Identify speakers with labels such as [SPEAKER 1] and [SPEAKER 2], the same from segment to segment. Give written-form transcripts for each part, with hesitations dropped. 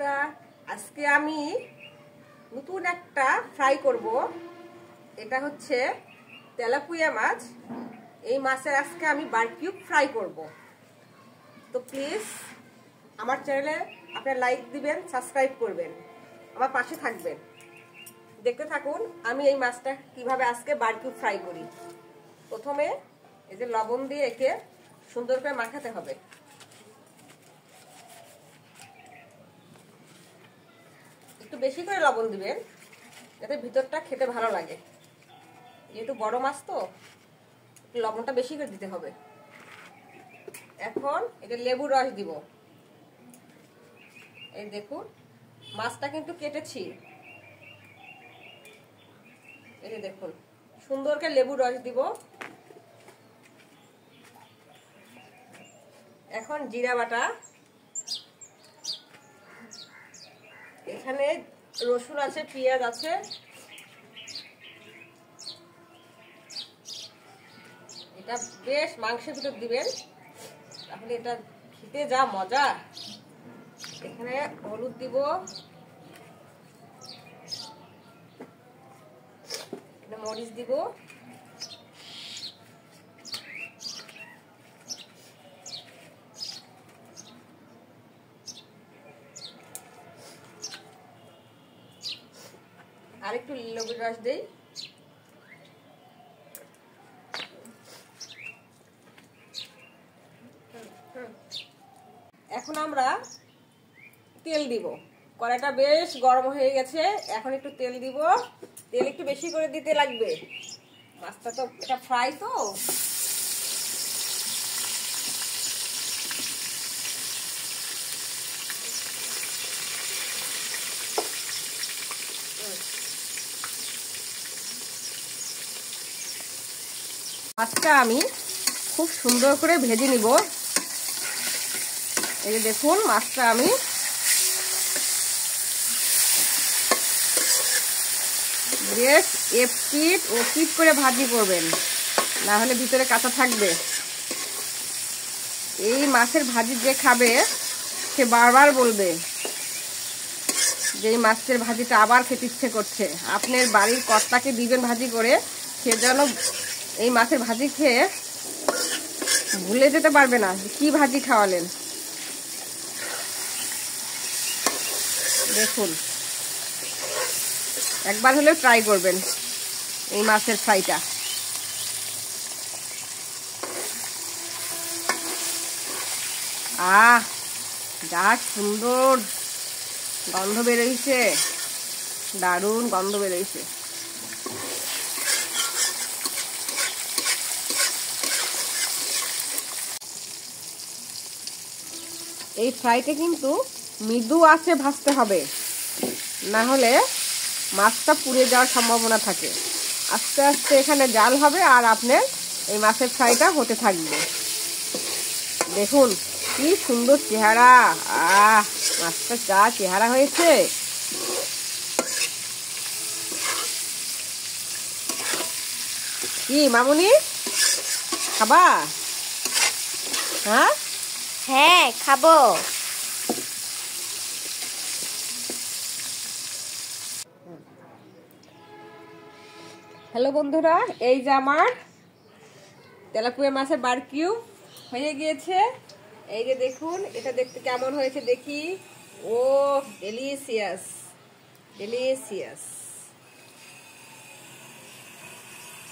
[SPEAKER 1] বন্ধুরা, আজকে আমি নতুন একটা ফ্রাই করব। এটা হচ্ছে তেলাপুয়া মাছ। এই মাছের আজকে আমি বারবিকিউ ফ্রাই করব। তো প্লিজ আমার চ্যানেলে আপনারা লাইক দিবেন, সাবস্ক্রাইব করবেন, আমার পাশে থাকবেন। দেখতে থাকুন আমি এই মাছটা কিভাবে আজকে বারবিকিউ ফ্রাই করি। প্রথমে এই যে লবণ দিয়ে একে সুন্দর করে মাখাতে হবে। একটু বেশি করে লবণ দিবেন যাতে ভিতরটা খেতে ভালো লাগে। যেহেতু বড় মাছ তো লবণটা বেশি করে দিতে হবে। এখন এটা লেবুর রস দিব। এই দেখুন মাছটা কিন্তু কেটেছি, এই যে দেখুন সুন্দর করে লেবুর রস দিব। এখন জিরা বাটা, এখানে রসুন আছে, পেঁয়াজ আছে, এটা বেশ মাংসের ভিতর দিবেন, তাহলে এটা খেতে যা মজা। এখানে হলুদ দিব, মরিচ দিব, আর একটু লেবুর রস দেই। এখন আমরা তেল দিব। কড়াইটা বেশ গরম হয়ে গেছে, এখন একটু তেল দিব। তেল একটু বেশি করে দিতে লাগবে, মাছটা তো এটা ফ্রাই তো। মাছটা আমি খুব সুন্দর করে ভেজে নিব। এই যে দেখুন মাছটা আমি বেশ এপিট ওপিট করে ভাজি করবেন, না হলে ভিতরে কাঁচা থাকবে। এই মাছের ভাজি যে খাবে সে বারবার বলবে যে এই মাছের ভাজিটা আবার খেতে ইচ্ছে করছে। আপনার বাড়ির কর্তাকে দিবেন ভাজি করে, সে যেন এই মাছের ভাজি খেয়ে ভুলে যেতে পারবে না কি ভাজি খাওয়ালেন। দেখুন একবার হলেও ট্রাই করবেন এই মাছের ফ্রাইটা। যা সুন্দর গন্ধ বেরোইছে, দারুণ গন্ধ বেরোইছে। এই ফ্রাইটা কিন্তু মৃদু আঁচে ভাজতে হবে, না হলে মাছটা পুড়ে যাওয়ার সম্ভাবনা থাকে। আস্তে আস্তে এখানে জাল হবে আর আপনার এই মাছের ফ্রাইটা হতে থাকবে। দেখুন কি সুন্দর চেহারা, মাছটা যা চেহারা হয়েছে। কি মামুনি খাবা?
[SPEAKER 2] হ্যাঁ খাবো।
[SPEAKER 1] হ্যালো বন্ধুরা, এই যে আমার তেলাপুয়া মাছের বারবিকিউ হয়ে গিয়েছে। এই যে দেখুন এটা দেখতে কেমন হয়েছে দেখি। ও ডেলিশিয়াস ডেলিশিয়াস।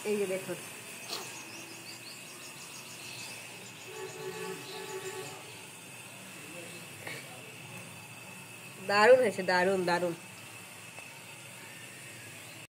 [SPEAKER 1] এই যে দেখুন দারুণ হয়েছে, দারুণ দারুণ।